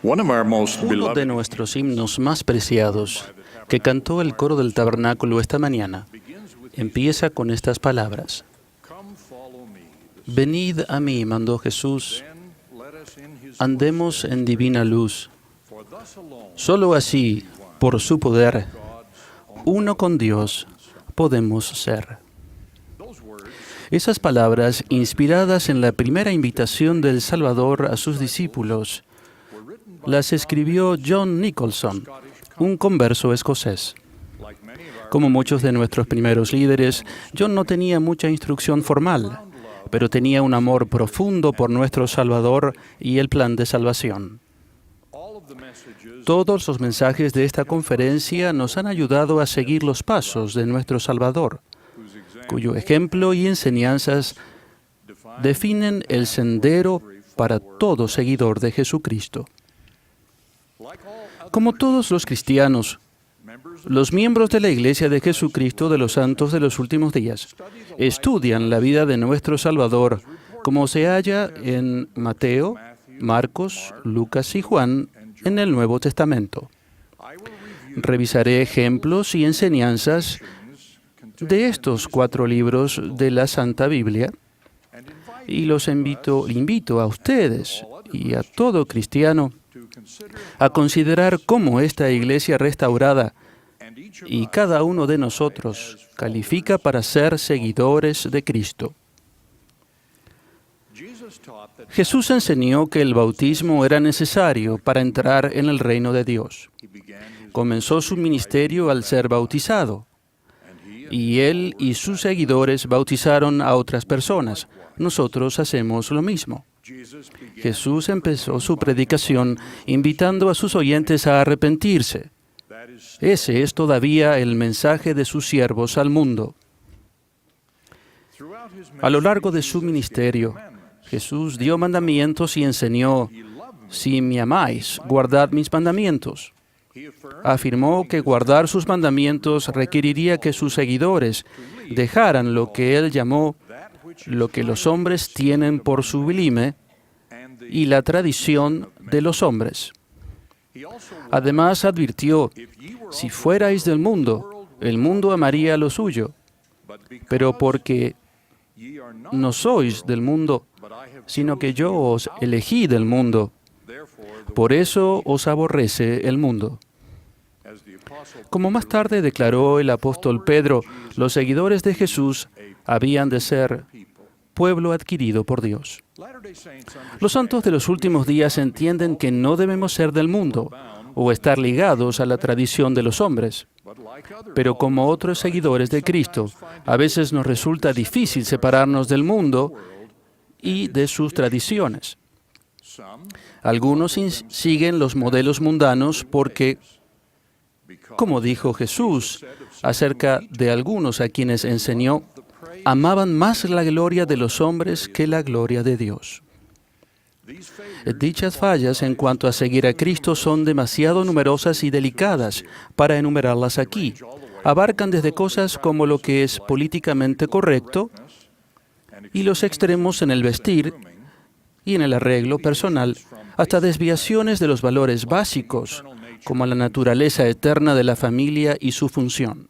Uno de nuestros himnos más preciados, que cantó el coro del tabernáculo esta mañana, empieza con estas palabras. Venid a mí, mandó Jesús, andemos en divina luz. Solo así, por su poder, uno con Dios podemos ser. Esas palabras, inspiradas en la primera invitación del Salvador a sus discípulos, las escribió John Nicholson, un converso escocés. Como muchos de nuestros primeros líderes, John no tenía mucha instrucción formal, pero tenía un amor profundo por nuestro Salvador y el plan de salvación. Todos los mensajes de esta conferencia nos han ayudado a seguir los pasos de nuestro Salvador, cuyo ejemplo y enseñanzas definen el sendero para todo seguidor de Jesucristo. Como todos los cristianos, los miembros de la Iglesia de Jesucristo de los Santos de los Últimos Días estudian la vida de nuestro Salvador como se halla en Mateo, Marcos, Lucas y Juan en el Nuevo Testamento. Revisaré ejemplos y enseñanzas de estos 4 libros de la Santa Biblia y los invito a ustedes y a todo cristiano a considerar cómo esta iglesia restaurada y cada uno de nosotros califica para ser seguidores de Cristo. Jesús enseñó que el bautismo era necesario para entrar en el reino de Dios. Comenzó su ministerio al ser bautizado, y Él y sus seguidores bautizaron a otras personas. Nosotros hacemos lo mismo. Jesús empezó su predicación invitando a sus oyentes a arrepentirse. Ese es todavía el mensaje de sus siervos al mundo. A lo largo de su ministerio, Jesús dio mandamientos y enseñó, si me amáis, guardad mis mandamientos. Afirmó que guardar sus mandamientos requeriría que sus seguidores dejaran lo que Él llamó lo que los hombres tienen por sublime y la tradición de los hombres. Además advirtió, si fuerais del mundo, el mundo amaría lo suyo, pero porque no sois del mundo, sino que yo os elegí del mundo, por eso os aborrece el mundo. Como más tarde declaró el apóstol Pedro, los seguidores de Jesús habían de ser pueblo adquirido por Dios. Los santos de los últimos días entienden que no debemos ser del mundo o estar ligados a la tradición de los hombres. Pero como otros seguidores de Cristo, a veces nos resulta difícil separarnos del mundo y de sus tradiciones. Algunos siguen los modelos mundanos porque, como dijo Jesús acerca de algunos a quienes enseñó, amaban más la gloria de los hombres que la gloria de Dios. Dichas fallas en cuanto a seguir a Cristo son demasiado numerosas y delicadas para enumerarlas aquí. Abarcan desde cosas como lo que es políticamente correcto y los extremos en el vestir y en el arreglo personal, hasta desviaciones de los valores básicos, como la naturaleza eterna de la familia y su función.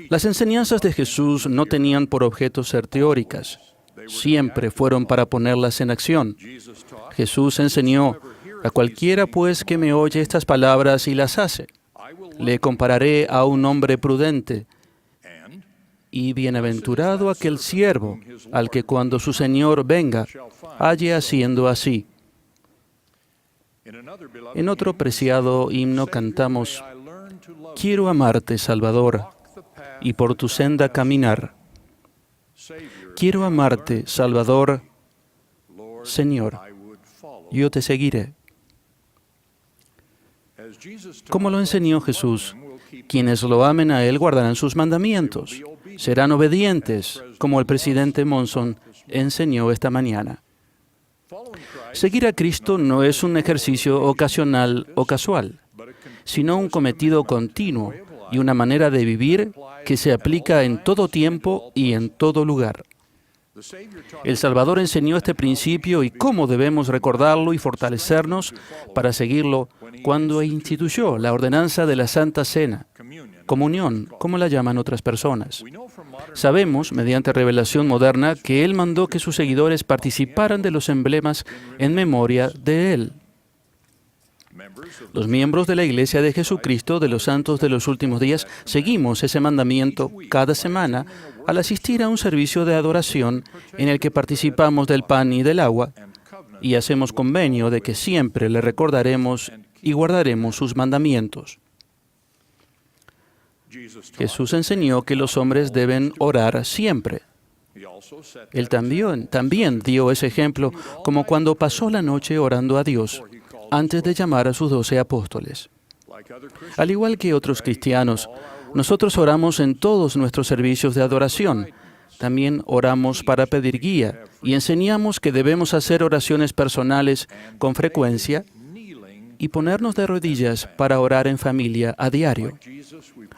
Las enseñanzas de Jesús no tenían por objeto ser teóricas, siempre fueron para ponerlas en acción. Jesús enseñó, a cualquiera pues que me oye estas palabras y las hace, le compararé a un hombre prudente, y bienaventurado aquel siervo al que cuando su Señor venga, halle haciendo así. En otro preciado himno cantamos, quiero amarte, Salvador, y por tu senda caminar. Quiero amarte, Salvador, Señor, yo te seguiré. Como lo enseñó Jesús, quienes lo amen a Él guardarán sus mandamientos, serán obedientes, como el presidente Monson enseñó esta mañana. Seguir a Cristo no es un ejercicio ocasional o casual, sino un cometido continuo y una manera de vivir que se aplica en todo tiempo y en todo lugar. El Salvador enseñó este principio y cómo debemos recordarlo y fortalecernos para seguirlo cuando instituyó la ordenanza de la Santa Cena, comunión, como la llaman otras personas. Sabemos, mediante revelación moderna, que Él mandó que sus seguidores participaran de los emblemas en memoria de Él. Los miembros de la Iglesia de Jesucristo de los Santos de los Últimos Días seguimos ese mandamiento cada semana al asistir a un servicio de adoración en el que participamos del pan y del agua y hacemos convenio de que siempre le recordaremos y guardaremos sus mandamientos. Jesús enseñó que los hombres deben orar siempre. Él también dio ese ejemplo, como cuando pasó la noche orando a Dios antes de llamar a sus 12 apóstoles. Al igual que otros cristianos, nosotros oramos en todos nuestros servicios de adoración. También oramos para pedir guía y enseñamos que debemos hacer oraciones personales con frecuencia y ponernos de rodillas para orar en familia a diario.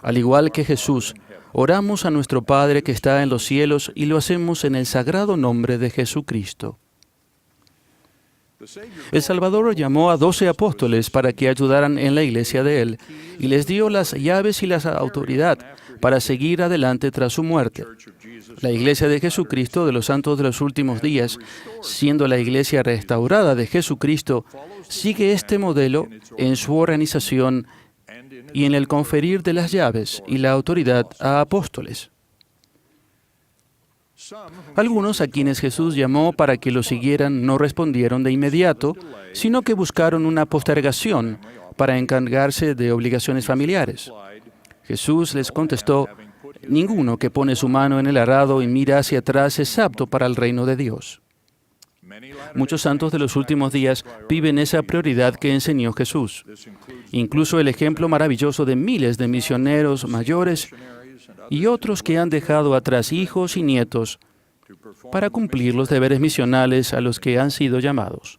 Al igual que Jesús, oramos a nuestro Padre que está en los cielos y lo hacemos en el sagrado nombre de Jesucristo. El Salvador llamó a 12 apóstoles para que ayudaran en la iglesia de Él y les dio las llaves y la autoridad para seguir adelante tras su muerte. La iglesia de Jesucristo de los Santos de los Últimos Días, siendo la iglesia restaurada de Jesucristo, sigue este modelo en su organización y en el conferir de las llaves y la autoridad a apóstoles. Algunos a quienes Jesús llamó para que lo siguieran no respondieron de inmediato, sino que buscaron una postergación para encargarse de obligaciones familiares. Jesús les contestó: ninguno que pone su mano en el arado y mira hacia atrás es apto para el reino de Dios. Muchos santos de los últimos días viven esa prioridad que enseñó Jesús. Incluso el ejemplo maravilloso de miles de misioneros mayores y otros que han dejado atrás hijos y nietos para cumplir los deberes misionales a los que han sido llamados.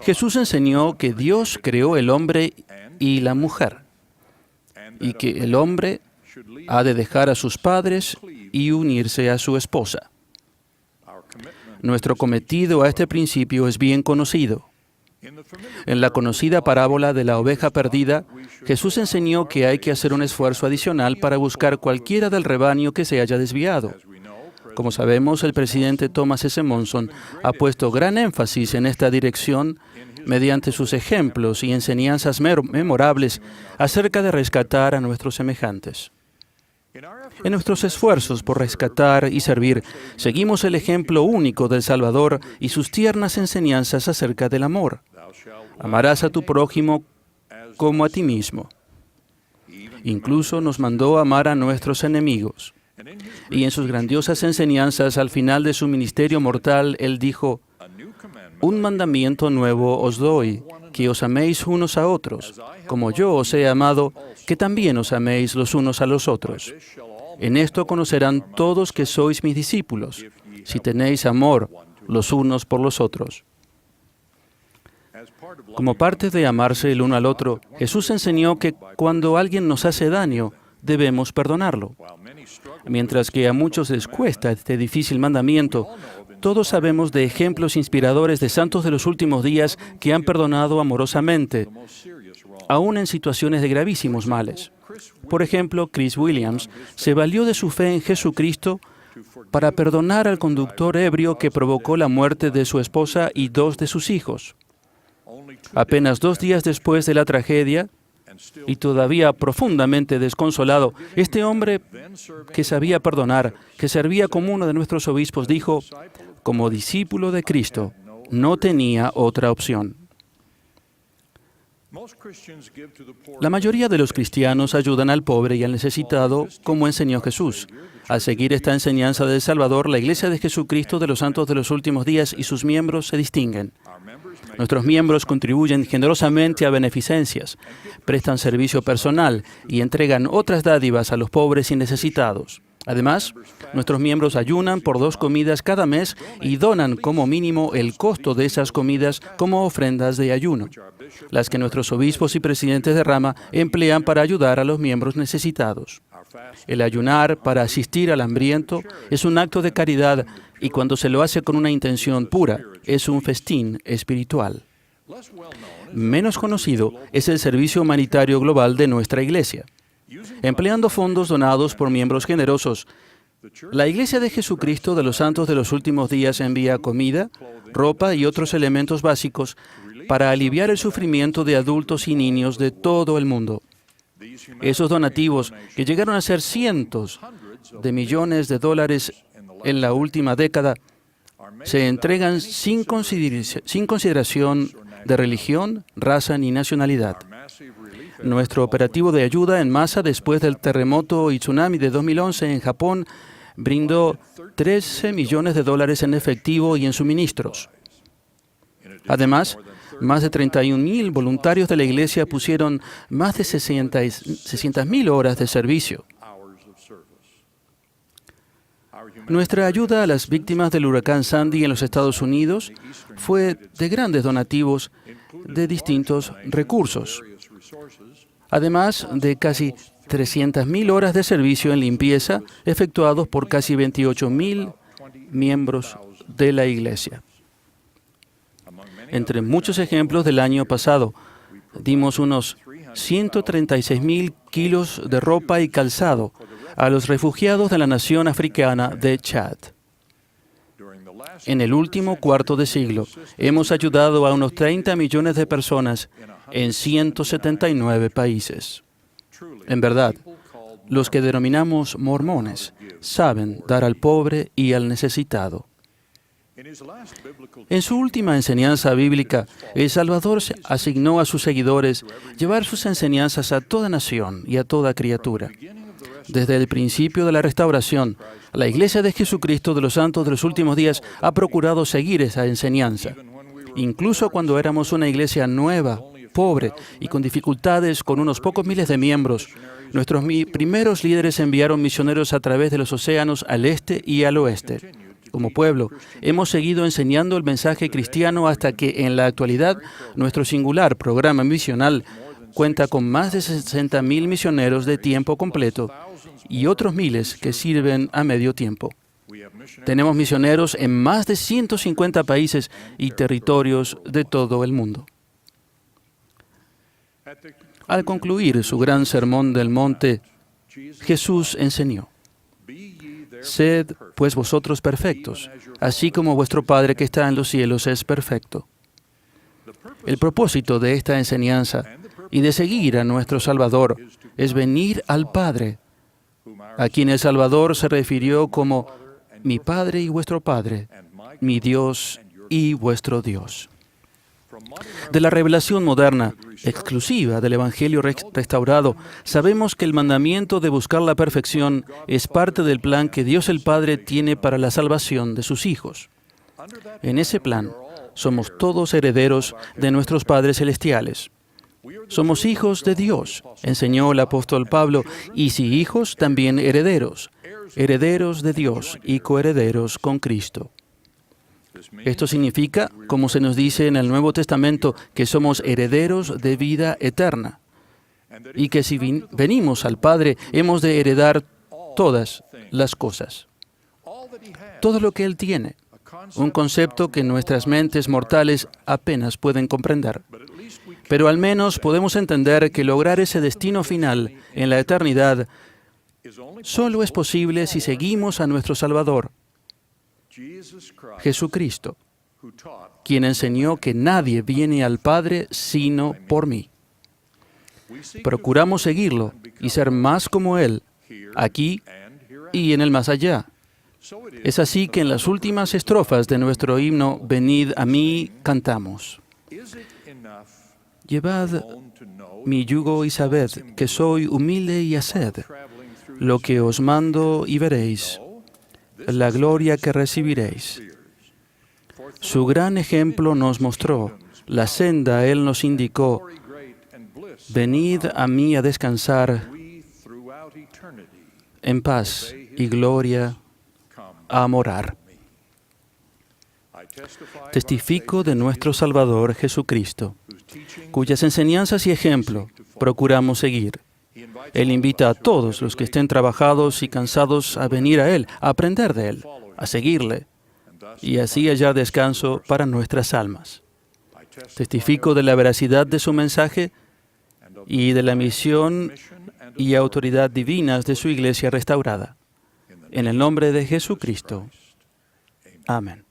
Jesús enseñó que Dios creó el hombre y la mujer, y que el hombre ha de dejar a sus padres y unirse a su esposa. Nuestro cometido a este principio es bien conocido. En la conocida parábola de la oveja perdida, Jesús enseñó que hay que hacer un esfuerzo adicional para buscar cualquiera del rebaño que se haya desviado. Como sabemos, el presidente Thomas S. Monson ha puesto gran énfasis en esta dirección mediante sus ejemplos y enseñanzas memorables acerca de rescatar a nuestros semejantes. En nuestros esfuerzos por rescatar y servir, seguimos el ejemplo único del Salvador y sus tiernas enseñanzas acerca del amor. Amarás a tu prójimo como a ti mismo. Incluso nos mandó amar a nuestros enemigos. Y en sus grandiosas enseñanzas al final de su ministerio mortal, Él dijo: un mandamiento nuevo os doy, que os améis unos a otros, como yo os he amado, que también os améis los unos a los otros. En esto conocerán todos que sois mis discípulos, si tenéis amor los unos por los otros. Como parte de amarse el uno al otro, Jesús enseñó que cuando alguien nos hace daño, debemos perdonarlo. Mientras que a muchos les cuesta este difícil mandamiento, todos sabemos de ejemplos inspiradores de santos de los últimos días que han perdonado amorosamente, aún en situaciones de gravísimos males. Por ejemplo, Chris Williams se valió de su fe en Jesucristo para perdonar al conductor ebrio que provocó la muerte de su esposa y 2 de sus hijos. Apenas 2 días después de la tragedia, y todavía profundamente desconsolado, este hombre que sabía perdonar, que servía como uno de nuestros obispos, dijo: como discípulo de Cristo, no tenía otra opción. La mayoría de los cristianos ayudan al pobre y al necesitado, como enseñó Jesús. Al seguir esta enseñanza del Salvador, la Iglesia de Jesucristo de los Santos de los Últimos Días y sus miembros se distinguen. Nuestros miembros contribuyen generosamente a beneficencias, prestan servicio personal y entregan otras dádivas a los pobres y necesitados. Además, nuestros miembros ayunan por 2 comidas cada mes y donan como mínimo el costo de esas comidas como ofrendas de ayuno, las que nuestros obispos y presidentes de rama emplean para ayudar a los miembros necesitados. El ayunar para asistir al hambriento es un acto de caridad y cuando se lo hace con una intención pura, es un festín espiritual. Menos conocido es el servicio humanitario global de nuestra Iglesia. Empleando fondos donados por miembros generosos, la Iglesia de Jesucristo de los Santos de los Últimos Días envía comida, ropa y otros elementos básicos para aliviar el sufrimiento de adultos y niños de todo el mundo. Esos donativos, que llegaron a ser cientos de millones de dólares en la última década, se entregan sin consideración de religión, raza ni nacionalidad. Nuestro operativo de ayuda en masa después del terremoto y tsunami de 2011 en Japón brindó 13 millones de dólares en efectivo y en suministros. Además, más de 31,000 voluntarios de la Iglesia pusieron más de 600,000 horas de servicio. Nuestra ayuda a las víctimas del huracán Sandy en los Estados Unidos fue de grandes donativos de distintos recursos, además de casi 300,000 horas de servicio en limpieza efectuados por casi 28,000 miembros de la Iglesia. Entre muchos ejemplos del año pasado, dimos unos 136,000 kilos de ropa y calzado a los refugiados de la nación africana de Chad. En el último cuarto de siglo, hemos ayudado a unos 30 millones de personas en 179 países. En verdad, los que denominamos mormones saben dar al pobre y al necesitado. En su última enseñanza bíblica, El Salvador asignó a sus seguidores llevar sus enseñanzas a toda nación y a toda criatura. Desde el principio de la restauración, la Iglesia de Jesucristo de los Santos de los Últimos Días ha procurado seguir esa enseñanza. Incluso cuando éramos una iglesia nueva, pobre y con dificultades con unos pocos miles de miembros, nuestros primeros líderes enviaron misioneros a través de los océanos al este y al oeste. Como pueblo, hemos seguido enseñando el mensaje cristiano hasta que, en la actualidad, nuestro singular programa misional cuenta con más de 60,000 misioneros de tiempo completo y otros miles que sirven a medio tiempo. Tenemos misioneros en más de 150 países y territorios de todo el mundo. Al concluir su gran sermón del monte, Jesús enseñó: «Sed, pues, vosotros perfectos, así como vuestro Padre que está en los cielos es perfecto». El propósito de esta enseñanza y de seguir a nuestro Salvador es venir al Padre, a quien el Salvador se refirió como mi Padre y vuestro Padre, mi Dios y vuestro Dios. De la revelación moderna, exclusiva del Evangelio restaurado, sabemos que el mandamiento de buscar la perfección es parte del plan que Dios el Padre tiene para la salvación de sus hijos. En ese plan, somos todos herederos de nuestros padres celestiales. Somos hijos de Dios, enseñó el apóstol Pablo, y si hijos, también herederos, herederos de Dios y coherederos con Cristo. Esto significa, como se nos dice en el Nuevo Testamento, que somos herederos de vida eterna y que si venimos al Padre, hemos de heredar todas las cosas, todo lo que Él tiene, un concepto que nuestras mentes mortales apenas pueden comprender. Pero al menos podemos entender que lograr ese destino final en la eternidad solo es posible si seguimos a nuestro Salvador, Jesucristo, quien enseñó que nadie viene al Padre sino por mí. Procuramos seguirlo y ser más como Él, aquí y en el más allá. Es así que en las últimas estrofas de nuestro himno Venid a mí cantamos: Llevad mi yugo y sabed que soy humilde y haced lo que os mando y veréis la gloria que recibiréis. Su gran ejemplo nos mostró, la senda Él nos indicó. Venid a mí a descansar en paz y gloria a morar. Testifico de nuestro Salvador Jesucristo, cuyas enseñanzas y ejemplo procuramos seguir. Él invita a todos los que estén trabajados y cansados a venir a Él, a aprender de Él, a seguirle, y así hallar descanso para nuestras almas. Testifico de la veracidad de su mensaje y de la misión y autoridad divinas de su iglesia restaurada. En el nombre de Jesucristo. Amén.